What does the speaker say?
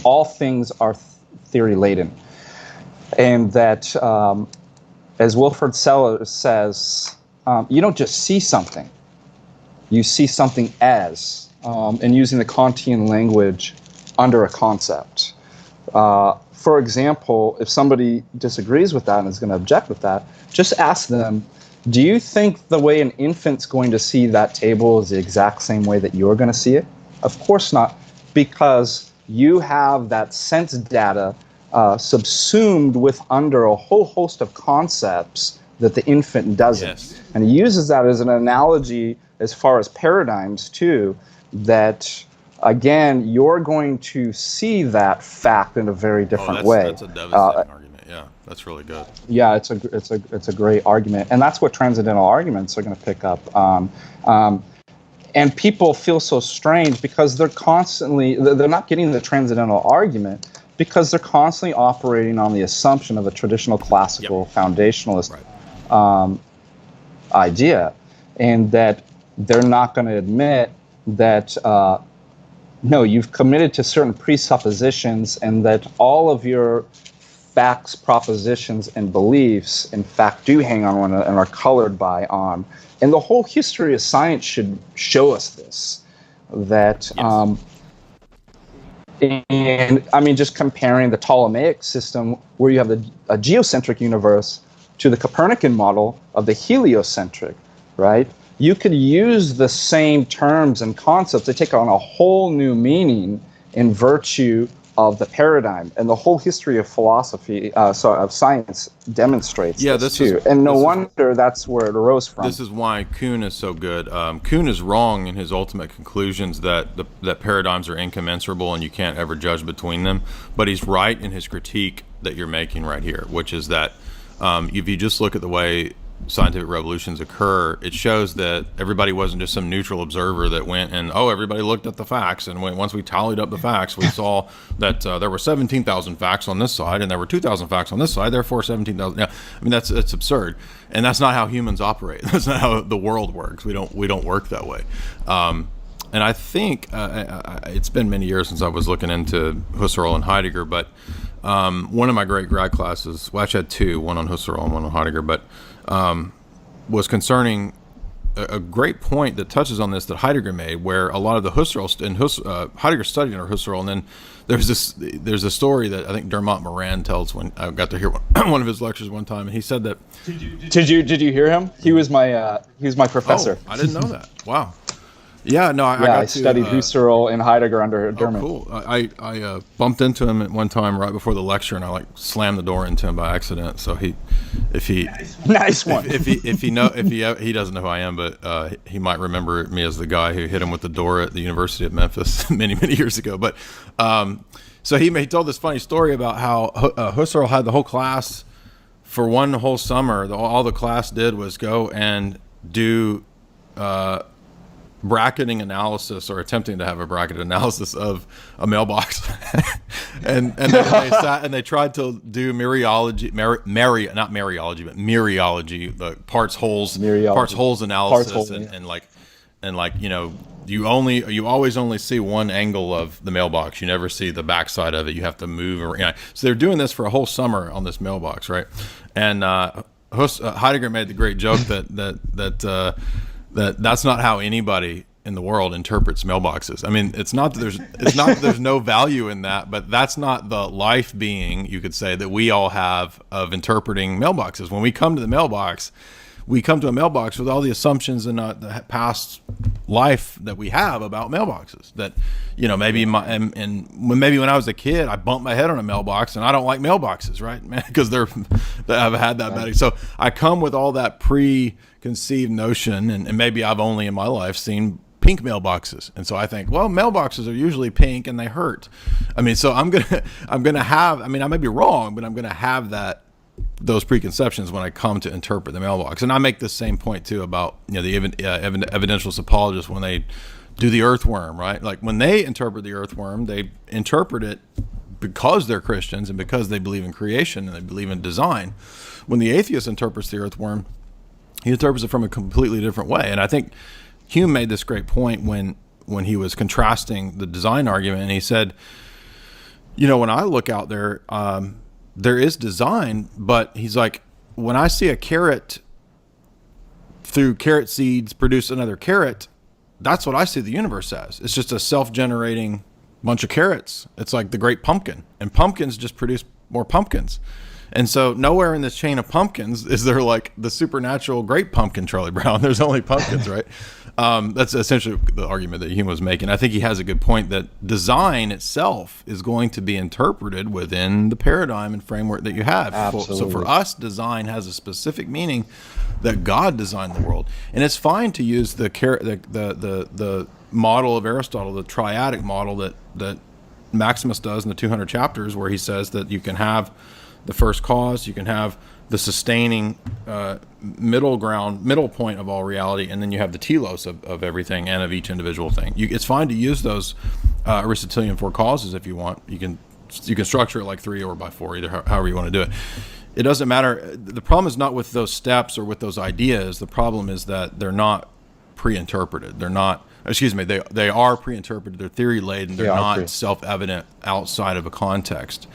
all things are theory laden, and that, as Wilfred Sellers says, you don't just see something, you see something as, and using the Kantian language under a concept. For example, if somebody disagrees with that and is going to object with that, just ask them, do you think the way an infant's going to see that table is the exact same way that you're going to see it? Of course not, because you have that sense data subsumed with under a whole host of concepts that the infant doesn't. Yes. And he uses that as an analogy as far as paradigms too, that again, you're going to see that fact in a very different way. That's a devastating argument. Yeah, that's really good. Yeah, it's a great argument, and that's what transcendental arguments are going to pick up. And people feel so strange because they're not getting the transcendental argument because they're constantly operating on the assumption of a traditional classical foundationalist idea, and that they're not going to admit that no, you've committed to certain presuppositions, and that all of your facts, propositions, and beliefs, in fact, do hang on one another and are colored by on. And the whole history of science should show us this. That, and I mean, just comparing the Ptolemaic system, where you have a geocentric universe, to the Copernican model of the heliocentric, right? You could use the same terms and concepts. They take on a whole new meaning in virtue of the paradigm, and the whole history of philosophy, of science, demonstrates this too. And no wonder that's where it arose from. This is why Kuhn is so good. Kuhn is wrong in his ultimate conclusions that that paradigms are incommensurable and you can't ever judge between them. But he's right in his critique that you're making right here, which is that if you just look at the way scientific revolutions occur, it shows that everybody wasn't just some neutral observer that went and everybody looked at the facts, and once we tallied up the facts, we saw that there were 17,000 facts on this side and there were 2,000 facts on this side, therefore 17,000. Yeah, I mean that's absurd, and that's not how humans operate. That's not how the world works. We don't work that way. And I think it's been many years since I was looking into Husserl and Heidegger, but one of my great grad classes, well, actually I had two, one on Husserl and one on Heidegger, but was concerning a great point that touches on this that Heidegger made, where a lot of the Heidegger studied under Husserl, and then there's a story that I think Dermot Moran tells when I got to hear one of his lectures one time, and he said that. Did you hear him? He was my professor. Oh, I didn't know that. Wow. Yeah, no, I studied Husserl and Heidegger under Dermot. Oh, cool. I bumped into him at one time right before the lecture, and I slammed the door into him by accident. So nice one. If he doesn't know who I am, but he might remember me as the guy who hit him with the door at the University of Memphis many years ago. But so he told this funny story about how Husserl had the whole class for one whole summer. All the class did was go and do bracketing analysis, or attempting to have a bracketed analysis of a mailbox, and they sat and they tried to do mereology, not Mariology, but mereology, the parts holes analysis, and you always only see one angle of the mailbox. You never see the backside of it. You have to move around. So they're doing this for a whole summer on this mailbox, right? And Heidegger made the great joke that's not how anybody in the world interprets mailboxes. I mean, it's not that there's no value in that, but that's not the life being, you could say, that we all have of interpreting mailboxes. When we come to the mailbox, we come to a mailbox with all the assumptions and the past life that we have about mailboxes. That, maybe maybe when I was a kid, I bumped my head on a mailbox, and I don't like mailboxes, right? Because I've had that bad. So I come with all that preconceived notion, and maybe I've only in my life seen pink mailboxes, and so I think, well, mailboxes are usually pink and they hurt. I mean, so I'm gonna have. I mean, I may be wrong, but I'm gonna have those preconceptions when I come to interpret the mailbox. And I make the same point too about the evidentialist apologists when they do the earthworm, right? Like when they interpret the earthworm, they interpret it because they're Christians and because they believe in creation and they believe in design. When the atheist interprets the earthworm, he interprets it from a completely different way. And I think Hume made this great point when he was contrasting the design argument, and he said, When I look out there, there is design, but he's like, when I see a carrot through carrot seeds produce another carrot, that's what I see the universe as. It's just a self-generating bunch of carrots. It's like the great pumpkin, and pumpkins just produce more pumpkins. And so nowhere in this chain of pumpkins is there like the supernatural great pumpkin Charlie Brown. There's only pumpkins, right? That's essentially the argument that Hume was making. I think he has a good point that design itself is going to be interpreted within the paradigm and framework that you have. Absolutely. So for us, design has a specific meaning that God designed the world. And it's fine to use the model of Aristotle, the triadic model that Maximus does in the 200 chapters, where he says that you can have the first cause, you can have the sustaining middle point of all reality, and then you have the telos of everything and of each individual thing. It's fine to use those Aristotelian four causes if you want. You can structure it like 3 or by 4, either however you want to do it. It doesn't matter. The problem is not with those steps or with those ideas. The problem is that they're not pre-interpreted. They are pre-interpreted. They're theory laden. They're not self-evident outside of a context.